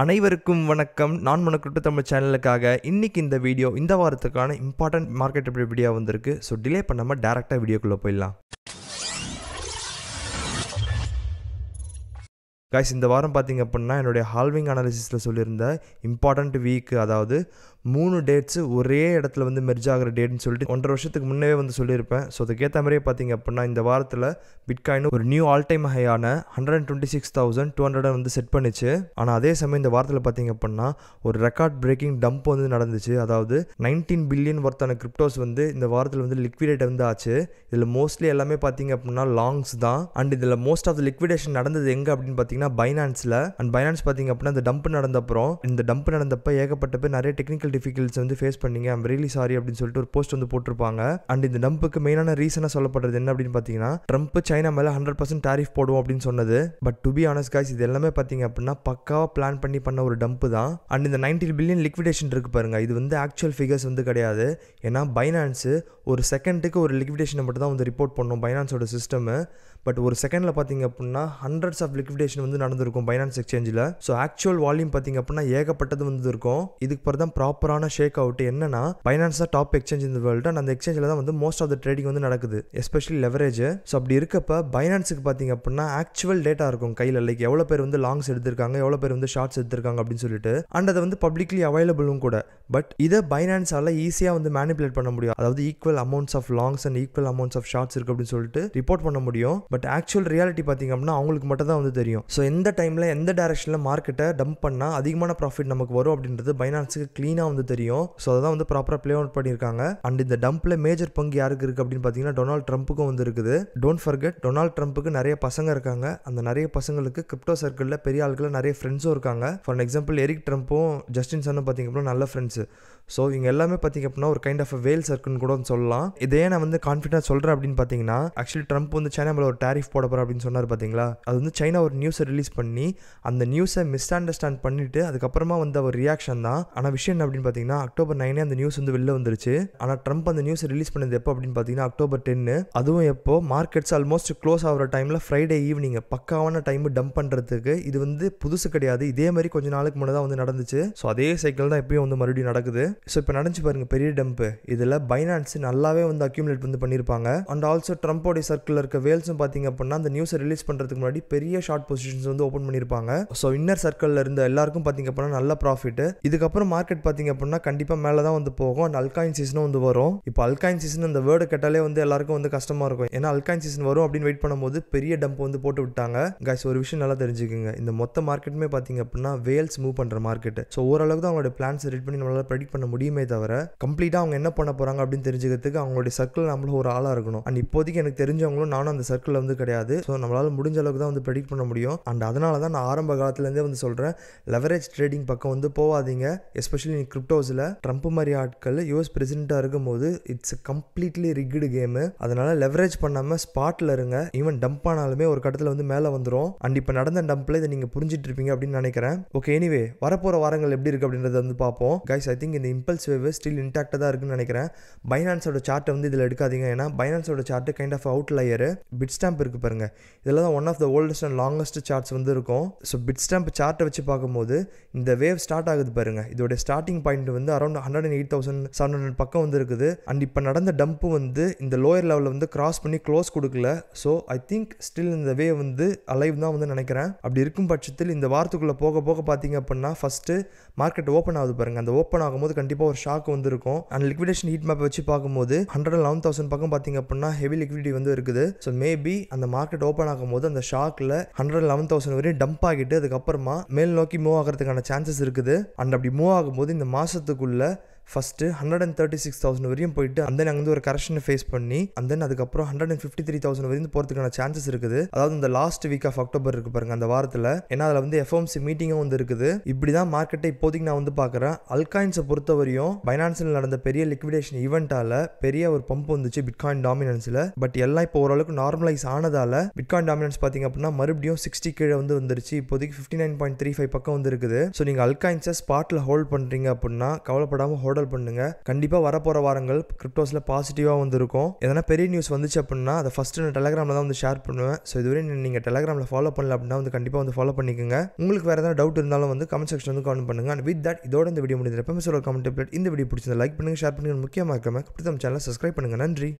அனைவருக்கும் வணக்கம். நான் மனக்குட்டு தமிழ் சேனலுக்காக இன்னைக்கு இந்த வீடியோ இந்த வாரத்துக்கான இம்பார்ட்டன்ட் மார்க்கெட் வீடியோ வந்திருக்கு. ஸோ டிலே பண்ணாமல் டேரெக்டாக வீடியோக்குள்ளே போயிடலாம். கைஸ், இந்த வாரம் பார்த்தீங்க அப்படின்னா என்னுடைய ஹால்விங் அனாலிசிஸில் சொல்லியிருந்த இம்பார்ட்டண்ட் வீக், அதாவது 3 டேட்ஸு ஒரே இடத்துல வந்து மெர்ஜ் ஆகிற டேட்னு சொல்லிட்டு 1.5 வருஷத்துக்கு முன்னே வந்து சொல்லியிருப்பேன். ஸோ அதுக்கேற்ற மாதிரியே பார்த்தீங்க அப்படின்னா இந்த வாரத்தில் பிட்காயின் ஒரு நியூ ஆல் டைம் ஹையான 126,200 வந்து செட் பண்ணிச்சு. ஆனால் அதே சமயம் இந்த வாரத்தில் பார்த்தீங்க அப்படின்னா ஒரு ரெக்கார்ட் பிரேக்கிங் டம்ப் வந்து நடந்துச்சு. அதாவது 19 பில்லியன் ஒர்த்தான கிரிப்டோஸ் வந்து இந்த வாரத்தில் வந்து லிக்விடேட் வந்து ஆச்சு. இதில் மோஸ்ட்லி எல்லாமே பார்த்தீங்க அப்படின்னா லாங்ஸ் தான். அண்ட் இதில் மோஸ்ட் ஆஃப் த லிக்விடேஷன் நடந்தது எங்கே அப்படின்னு பார்த்தீங்கன்னா பைனான்ஸில். அண்ட் பைனான்ஸ் பார்த்தீங்க அப்படின்னா இந்த டம்ப் நடந்தப்பறம் இந்த டம்ப் நடந்தப்போ ஏகப்பட்ட பேர் நிறைய டெக்னிக்கல் டிஃபிகல்ட்ஸ் வந்து ஃபேஸ் பண்ணீங்க. ஐம் ரியலி சாரி அப்படின்னு சொல்லிட்டு ஒரு போஸ்ட் வந்து போட்டிருப்பாங்க. அண்ட் இந்த டம்புக்கு மெயினான ரீசனாக சொல்லப்படுறது என்ன அப்படின்னு பார்த்தீங்கன்னா ட்ரம்ப் சைனா மேலே 100% டாரிஃப் போடுவோம் அப்படின்னு சொன்னது. But to be honest guys, இது எல்லாமே பார்த்தீங்க அப்படின்னா பக்காவாக பிளான் பண்ணி பண்ண ஒரு டம்ப் தான். அண்ட் இந்த 19 பில்லியன் லிக்விடேஷன் இருக்கு பாருங்க, இது வந்து ஆக்சுவல் ஃபிகர்ஸ் வந்து கிடையாது. ஏன்னா பைனான்ஸு ஒரு செகண்டுக்கு ஒரு லிக்விடேஷனை மட்டும் தான் வந்து ரிப்போர்ட் பண்ணோம் பைனான்ஸோட சிஸ்டம். பட் ஒரு செகண்டில் பார்த்தீங்க அப்படின்னா ஹண்ட்ரட்ஸ் ஆஃப் லிக்விடேஷன் வந்து நடந்திருக்கும் பைனான்ஸ் எக்ஸ்சேஞ்சில். ஸோ ஆக்சுவல் வால்யூம் பார்த்தீங்க அப்படின்னா ஏகப்பட்டது வந்து இருக்கும். இதுக்கு பிறகு தான் ப்ராப்பரான ஷேக் அவுட். என்னன்னா பைனான்ஸ் தான் டாப் எக்ஸ்சேஞ்ச் இந்த வேர்ல்டு. அண்ட் அந்த எக்ஸ்சேஞ்சில் தான் வந்து மோஸ்ட் ஆஃப் த ட்ரேடிங் வந்து நடக்குது, எஸ்பெஷலி லெவரேஜ். ஸோ அப்படி இருக்கப்ப பைனான்ஸுக்கு பார்த்தீங்க அப்படின்னா ஆக்சுவல் டேட்டா இருக்கும் கையில். லைக் எவ்வளோ பேர் வந்து லாங்ஸ் எடுத்திருக்காங்க, எவ்வளோ பேர் வந்து ஷார்ட்ஸ் எடுத்திருக்காங்க அப்படின்னு சொல்லிட்டு. அண்ட் அதை வந்து பப்ளிக்லி அவைலபிளும் கூட. பட் இதை பைனான்ஸால் ஈஸியாக வந்து மேனிபுலேட் பண்ண முடியும். அதாவது equal amounts of longs and equal amounts of shorts இருக்கு அப்படின்னு சொல்லிட்டு ரிப்போர்ட் பண்ண முடியும். பட் ஆக்சுவல் ரியாலிட்டி பார்த்தீங்க அப்படின்னா அவங்களுக்கு மட்டும் தான் வந்து தெரியும். ஸோ எந்த டைமில் எந்த டைரக்ஷனில் மார்க்கெட்டை டம்ப் பண்ணால் அதிகமான ப்ராஃபிட் நமக்கு வரும் அப்படின்றது பைனான்ஸுக்கு க்ளீனாக வந்து தெரியும். ஸோ அதான் வந்து ப்ராப்பராக ப்ளே அவுட் பண்ணியிருக்காங்க. அண்ட் இந்த டம்பில் மேஜர் பங்கு யாருக்கு இருக்குது அப்படின்னு பார்த்தீங்கன்னா டொனால்ட் ட்ரம்ப்புக்கும் வந்து இருக்குது. டோன்ட் ஃபர்கெட், டொனால்ட் ட்ரம்ப்புக்கு நிறைய பசங்க இருக்காங்க. அந்த நிறைய பசங்களுக்கு கிரிப்டோ சர்க்கிளில் பெரிய ஆட்களில் நிறைய ஃப்ரெண்ட்ஸும் இருக்காங்க. ஃபார் எக்ஸாம்பிள் எரிக் ட்ரம்ப்பும் ஜஸ்டின் சன்னும் பார்த்தீங்க அப்படின்னா நல்ல ஃப்ரெண்ட்ஸு. ஸோ இவங்க எல்லாமே பார்த்தீங்க அப்படின்னா ஒரு கைண்ட் ஆஃப் வேல் சர்க்கிள்னு கூட சொல்லலாம். இதே நான் வந்து கான்ஃபிடன்ஸ் சொல்கிறேன் அப்படின்னு பார்த்தீங்கன்னா ஆக்சுவலி ட்ரம்ப் வந்து சைனா மேலே ஒரு டாரிஃப் போட போகிறேன் அப்படின்னு சொன்னார் பார்த்தீங்களா. அது வந்து சைனா ஒரு நியூஸை ரிலீஸ் பண்ணி அந்த நியூஸை மிஸ் அண்டர்ஸ்டாண்ட் பண்ணிட்டு அதுக்கப்புறமா வந்து ஒரு ரியாக்ஷன் தான். ஆனால் விஷயம் என்ன அப்படின்னு பார்த்தீங்கன்னா October 9 அந்த நியூஸ் வந்து வெளில வந்துருச்சு. ஆனால் ட்ரம்ப் அந்த நியூஸை ரிலீஸ் பண்ணது எப்போ அப்படின்னு பார்த்தீங்கன்னா October 10. அதுவும் எப்போ மார்க்கெட்ஸ் ஆல்மோஸ்ட் க்ளோஸ் ஆகிற டைமில் ஃப்ரைடே ஈவினிங் பக்காவான டைம் டம்ப் பண்ணுறதுக்கு. இது வந்து புதுசு கிடையாது. இதே மாதிரி கொஞ்சம் நாளுக்கு முன்னே தான் வந்து நடந்துச்சு. ஸோ அதே சைக்கிள் தான் எப்பயும் வந்து மறுபடியும் நடக்குது. ஸோ இப்போ நடந்துச்சு பாருங்க பெரிய டம்ப். இதில் பைனான்ஸ் நல்லாவே வந்து அக்யூமுலேட் வந்து பண்ணியிருப்பாங்க. அண்ட் ஆல்சோ ட்ரம்போடைய சர்க்கிளில் இருக்க வேல்ஸும் பார்த்தீங்க அப்படின்னா அந்த நியூஸை ரிலீஸ் பண்ணுறதுக்கு முன்னாடி பெரிய ஷார்ட் பொசிஷன்ஸ் வந்து ஓப்பன் பண்ணியிருப்பாங்க. ஸோ இன்னர் சர்க்கிளில் இருந்த எல்லாருக்கும் பார்த்தீங்க அப்படின்னா நல்ல ப்ராஃபிட். இதுக்கப்புறம் மார்க்கெட் பார்த்தீங்க அப்படின்னா கண்டிப்பாக மேலே தான் வந்து போகும். அண்ட் அல்காயின் சீசனும் வந்து வரும். இப்போ அல்காயின் சீசன் அந்த வேர்டு கேட்டாலே வந்து எல்லாருக்கும் வந்து கஷ்டமாக இருக்கும். ஏன்னா அல்காயின் சீசன் வரும் அப்படின்னு வெயிட் பண்ணும்போது பெரிய டம்ப் வந்து போட்டு விட்டாங்க. கைஸ், ஒரு விஷயம் நல்லா தெரிஞ்சுக்கோங்க, இந்த மொத்த மார்க்கெட்டுமே பார்த்தீங்க அப்படின்னா வேல்ஸ் மூவ் பண்ணுற மார்க்கெட். ஸோ ஓரளவுக்கு தான் அவங்களோட பிளான்ஸ் ரெடி பண்ணி நம்மளால ப்ரெடிக்ட் பண்ண முடியுமே தவிர கம்ப்ளீட்டாக அவங்க என்ன பண்ண போகிறாங்க அப்படின்னு தெரிஞ்சுக்கிறதுக்கு அவங்களுடைய சர்க்கிள் நம்மளும் ஒரு ஆளாக இருக்கணும். அண்ட் இப்போதைக்கு எனக்கு தெரிஞ்சவங்களும் நானும் அந்த சர்க்கிளில் வந்து கிடையாது. ஸோ நம்மளால் முடிஞ்ச அளவுக்கு தான் வந்து ப்ரெடிக்ட் பண்ண முடியும். அண்ட் அதனால தான் நான் ஆரம்ப காலத்துலேருந்தே வந்து சொல்கிறேன், லெவரேஜ் ட்ரேடிங் பக்கம் வந்து போகாதீங்க. எஸ்பெஷலி கிரிப்டோஸில் ட்ரம்ப் மாதிரி ஆட்கள் யூஎஸ் பிரசிடென்ட்டாக இருக்கும்போது இட்ஸ் கம்ப்ளீட்லி ரிக்டு கேமு. அதனால் லெவரேஜ் பண்ணாமல் ஸ்பாட்டில் இருங்க. ஈவன் டம்ப் ஆனாலுமே ஒரு கட்டத்தில் வந்து மேலே வந்துடும். அண்ட் இப்போ நடந்த டம்பில் இதை நீங்கள் புரிஞ்சிட்டு இருப்பீங்க அப்படின்னு நினைக்கிறேன். ஓகே, எனிவே வரப்போகிற வாரங்கள் எப்படி இருக்குது அப்படின்றத வந்து பார்ப்போம். கைஸ், ஐ திங்க் இந்த இம்பல்ஸ் வேவ் ஸ்டில் இன்டாக்டாக தான் இருக்குன்னு நினைக்கிறேன். பைனான்ஸோட சார்ட்டை வந்து இதில் எடுக்காதீங்க. ஏன்னா பைனான்ஸோட chart kind of outlier. Bitstamp இருக்குது பாருங்க, இதில் தான் one of the oldest and longest charts வந்து இருக்கும். ஸோ பிட் ஸ்டாம்ப் சார்ட்டை வச்சு பார்க்கும்போது இந்த வேவ் ஸ்டார்ட் ஆகுது பாருங்க. இதோட ஸ்டார்டிங் பாயிண்ட் வந்து அரௌண்ட் 108,700 பக்கம் வந்து இருக்குது. அண்ட் இப்போ நடந்த டம்ப் வந்து இந்த லோயர் லெவலில் வந்து கிராஸ் பண்ணி க்ளோஸ் கொடுக்கல. ஸோ ஐ திங்க் ஸ்டில் இந்த வேவ் வந்து அலைவ் தான் வந்து நினைக்கிறேன். அப்படி இருக்கும் பட்சத்தில் இந்த வாரத்துக்குள்ளே போக போக பார்த்தீங்க அப்படின்னா ஃபஸ்ட்டு மார்க்கெட் ஓப்பன் ஆகுது பாருங்க. அந்த ஓப்பன் ஆகும்போது கண்டிப்பாக ஒரு ஷாக் வந்து இருக்கும். அண்ட் லிக்விடேஷன் ஹீட் மேப் வச்சு பார்க்கும்போது 111,000 பக்கம் பார்த்தீங்க அப்படின்னா ஹெவி லிக்விடிட்டி வந்து இருக்குது. ஸோ மேபி அந்த மார்க்கெட் ஓப்பன் ஆகும்போது அந்த ஷாக்கில் 111,000 வரையும் டம்ப் ஆகிட்டு அதுக்கப்புறமா மேல் நோக்கி மூவ் ஆகிறதுக்கான சான்சஸ் இருக்குது. அண்ட் அப்படி மூவ் ஆகும்போது இந்த மாதத்துக்குள்ள ஃபஸ்ட்டு 136,000 வரையும் போயிட்டு அந்த அங்கே வந்து ஒரு கரெக்ஷனை ஃபேஸ் பண்ணி அண்ட் தென் அதுக்கப்புறம் 153,000 வரையும் போகிறதுக்கான சான்சஸ் இருக்குது. அதாவது இந்த லாஸ்ட் வீக் ஆஃப் அக்டோபர் இருக்கு பாருங்க அந்த வாரத்தில். ஏன்னா அதில் வந்து எஃப்ஓஎம்சி மீட்டிங்கும் வந்து இருக்குது. இப்படி தான் மார்க்கெட்டை இப்போதைக்கு நான் வந்து பார்க்குறேன். அல்காயின்ஸை பொறுத்த வரையும் பைனான்ஸில் நடந்த பெரிய லிக்விடேஷன் ஈவெண்ட்டால் பெரிய ஒரு பம்ப் வந்துச்சு பிட்காயின் டாமினன்ஸில். பட் எல்லாம் இப்போ ஓரளவுக்கு நார்மலைஸ் ஆனதால் பிட்காயின் டாமினன்ஸ் பார்த்தீங்க அப்படின்னா மறுபடியும் 60 கீழே வந்து வந்துருச்சு. இப்போதைக்கு 59.35 பக்கம் வந்து இருக்குது. ஸோ நீங்கள் அல்காயின்ஸை ஸ்பாட்டில் ஹோல்ட் பண்ணுறீங்க அப்படின்னா கவலைப்படாமல் ஹோல்ட் பண்ணுங்க. கண்டிப்பாக வரப்போகிற வாரங்கள் கிரிப்டோஸில் பாசிட்டிவாக வந்து இருக்கும். எதனா பெரிய நியூஸ் வந்துச்சு அப்படின்னா அதை ஃபஸ்ட்டு நான் டெலகிராமில் தான் வந்து ஷேர் பண்ணுவேன். ஸோ இதுவரை நீங்கள் டெலகிராமில் ஃபாலோ பண்ணல அப்படின்னா வந்து கண்டிப்பாக வந்து ஃபாலோ பண்ணிக்கோங்க. உங்களுக்கு வேறு எதாவது டவுட் இருந்தாலும் வந்து கமெண்ட் செக்ஷன் வந்து கமெண்ட் பண்ணுங்கள். அண்ட் வித் தட் இதோட இந்த வீடியோ முடிஞ்சு எப்பவுமே சொல்ல கமெண்ட் இந்த வீடியோ பிடிச்சிருந்தா லைக் பண்ணுங்கள், ஷேர் பண்ணுங்கள், முக்கியமாக இருக்காமல் நம்ம சேனலை சப்ஸ்கிரைப் பண்ணுங்கள். நன்றி.